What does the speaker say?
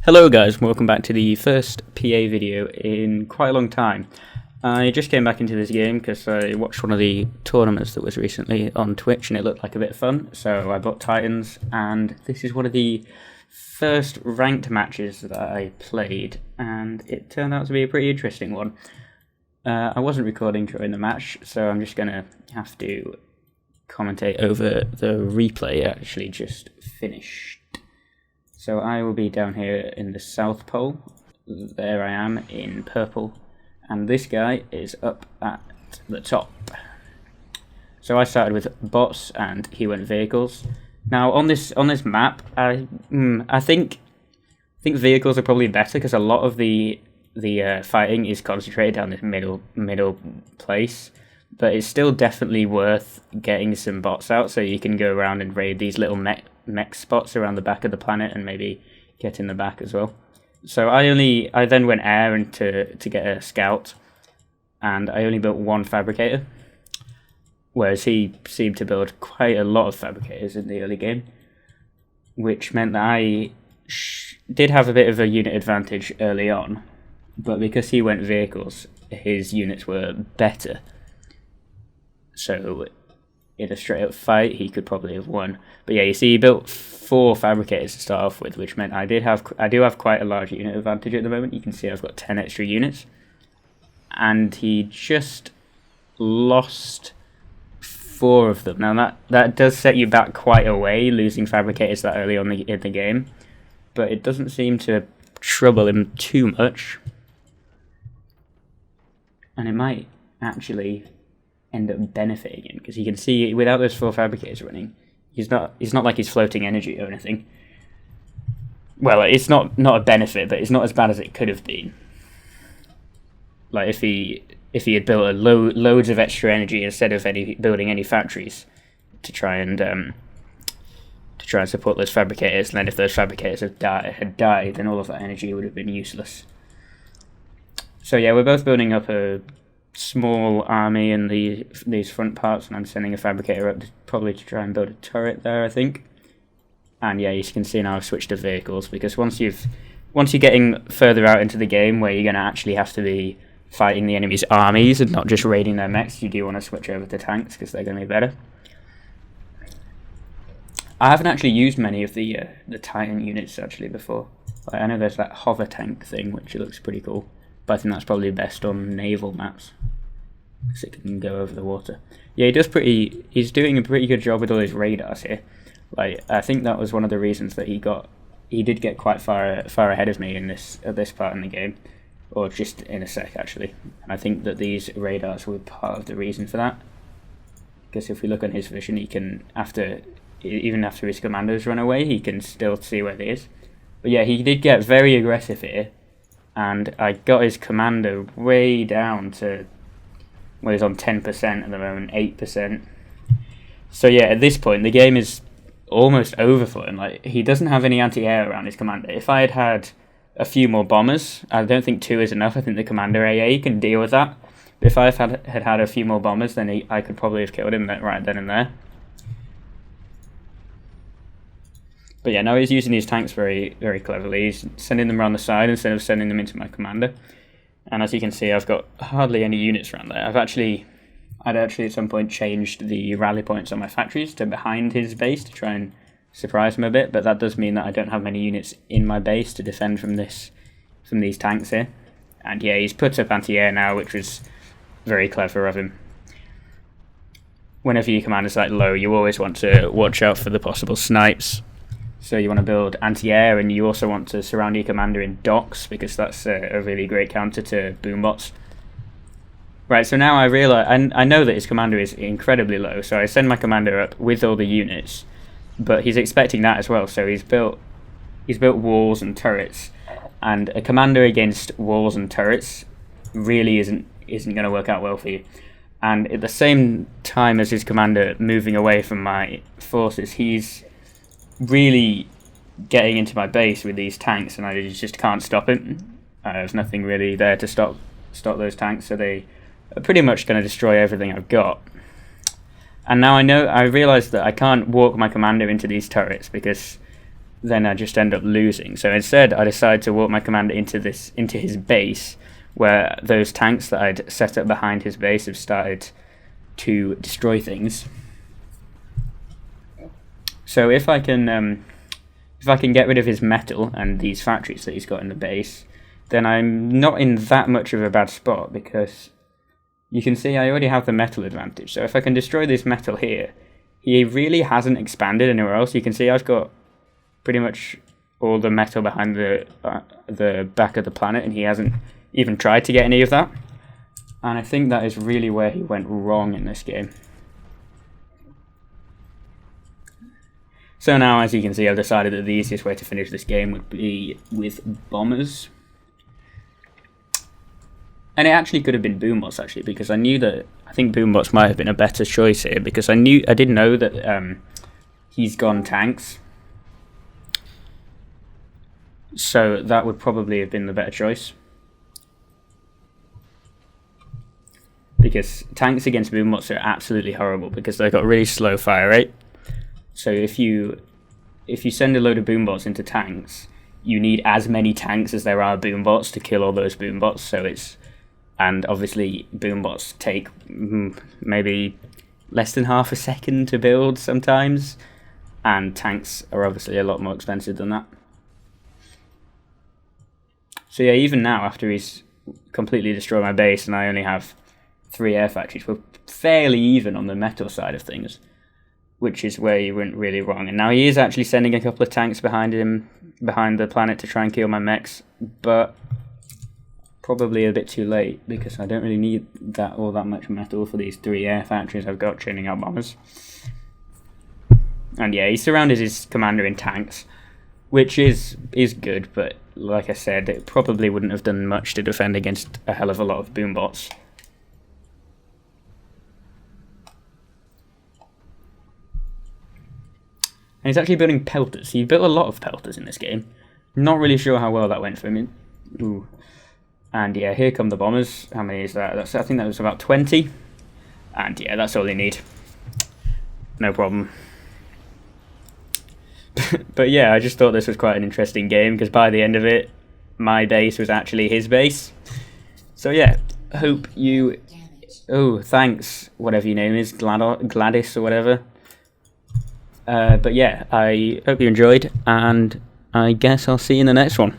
Hello guys, welcome back to the first PA video in quite a long time. I just came back into this game because I watched one of the tournaments that was recently on Twitch and it looked like a bit of fun, so I bought Titans, and this is one of the first ranked matches that I played, and it turned out to be a pretty interesting one. I wasn't recording during the match, so I'm just going to have to commentate over the replay it actually just finished. So I will be down here in the South Pole. There I am in purple, and this guy is up at the top. So I started with bots and he went vehicles. Now on this map, I think vehicles are probably better because a lot of the fighting is concentrated down this middle place, but it's still definitely worth getting some bots out so you can go around and raid these little mech spots around the back of the planet and maybe get in the back as well. So I then went air and to get a scout, and I only built one fabricator, whereas he seemed to build quite a lot of fabricators in the early game, which meant that I did have a bit of a unit advantage early on, but because he went vehicles, his units were better. So in a straight up fight, he could probably have won. But yeah, you see, he built 4 fabricators to start off with, which meant I do have quite a large unit advantage at the moment. You can see I've got 10 extra units, and he just lost 4 of them. Now that does set you back quite a way, losing fabricators that early on in the game, but it doesn't seem to trouble him too much, and it might actually end up benefiting him, because you can see without those 4 fabricators running, he's not like he's floating energy or anything. Well, it's not a benefit, but it's not as bad as it could have been. Like if he had built loads of extra energy instead of building any factories to try and support those fabricators, and then if those fabricators had died, then all of that energy would have been useless. So yeah, we're both building up a small army in these front parts, and I'm sending a fabricator up probably to try and build a turret there, I think. And yeah, you can see now I've switched to vehicles, because once you're getting further out into the game where you're going to actually have to be fighting the enemy's armies and not just raiding their mechs, you do want to switch over to tanks because they're going to be better. I haven't actually used many of the Titan units actually before. Like, I know there's that hover tank thing, which looks pretty cool, but I think that's probably best on naval maps, because it can go over the water. Yeah, he's doing a pretty good job with all his radars here. Like, I think that was one of the reasons that he did get quite far ahead of me at this part in the game, or just in a sec actually. And I think that these radars were part of the reason for that, because if we look on his vision, he can, even after his commandos run away, he can still see where he is. But yeah, he did get very aggressive here, and I got his commando way down to, well, he's on 10% at the moment, 8%. So yeah, at this point, the game is almost over for him. Like, he doesn't have any anti-air around his commander. If I had a few more bombers, I don't think 2 is enough. I think the commander AA can deal with that. But if I had a few more bombers, then I could probably have killed him right then and there. But yeah, now he's using these tanks very, very cleverly. He's sending them around the side instead of sending them into my commander. And as you can see, I've got hardly any units around there. I'd actually at some point changed the rally points on my factories to behind his base to try and surprise him a bit. But that does mean that I don't have many units in my base to defend from these tanks here. And yeah, he's put up anti-air now, which was very clever of him. Whenever your commander's like low, you always want to watch out for the possible snipes. So you want to build anti-air, and you also want to surround your commander in docks, because that's a really great counter to boombots. Right, so now I realise, I know that his commander is incredibly low, so I send my commander up with all the units, but he's expecting that as well. So he's built walls and turrets, and a commander against walls and turrets really isn't going to work out well for you. And at the same time as his commander moving away from my forces, he's really getting into my base with these tanks, and I just can't stop him. There's nothing really there to stop those tanks, so they are pretty much going to destroy everything I've got. And now I realise that I can't walk my commander into these turrets, because then I just end up losing. So instead, I decided to walk my commander into his base, where those tanks that I'd set up behind his base have started to destroy things. So if I can get rid of his metal and these factories that he's got in the base, then I'm not in that much of a bad spot, because you can see I already have the metal advantage. So if I can destroy this metal here, he really hasn't expanded anywhere else. You can see I've got pretty much all the metal behind the back of the planet, and he hasn't even tried to get any of that. And I think that is really where he went wrong in this game. So now, as you can see, I've decided that the easiest way to finish this game would be with bombers. And it actually could have been boombots, actually, because I think boombots might have been a better choice here, because I did know that he's gone tanks. So that would probably have been the better choice. Because tanks against boombots are absolutely horrible, because they've got really slow fire rate. So if you send a load of boombots into tanks, you need as many tanks as there are boombots to kill all those boombots. And obviously boombots take maybe less than half a second to build sometimes, and tanks are obviously a lot more expensive than that. So yeah, even now, after he's completely destroyed my base and I only have 3 air factories, we're fairly even on the metal side of things, which is where he went really wrong. And now he is actually sending a couple of tanks behind him, behind the planet, to try and kill my mechs, but probably a bit too late, because I don't really need all that much metal for these 3 air factories I've got churning out bombers. And yeah, he surrounded his commander in tanks, which is good, but like I said, it probably wouldn't have done much to defend against a hell of a lot of boombots. And he's actually building pelters. He built a lot of pelters in this game. Not really sure how well that went for him. Ooh. And yeah, here come the bombers. How many is that? I think that was about 20. And yeah, that's all they need. No problem. But yeah, I just thought this was quite an interesting game, because by the end of it, my base was actually his base. So yeah, hope you... Oh, thanks, whatever your name is, Gladys or whatever. But yeah, I hope you enjoyed, and I guess I'll see you in the next one.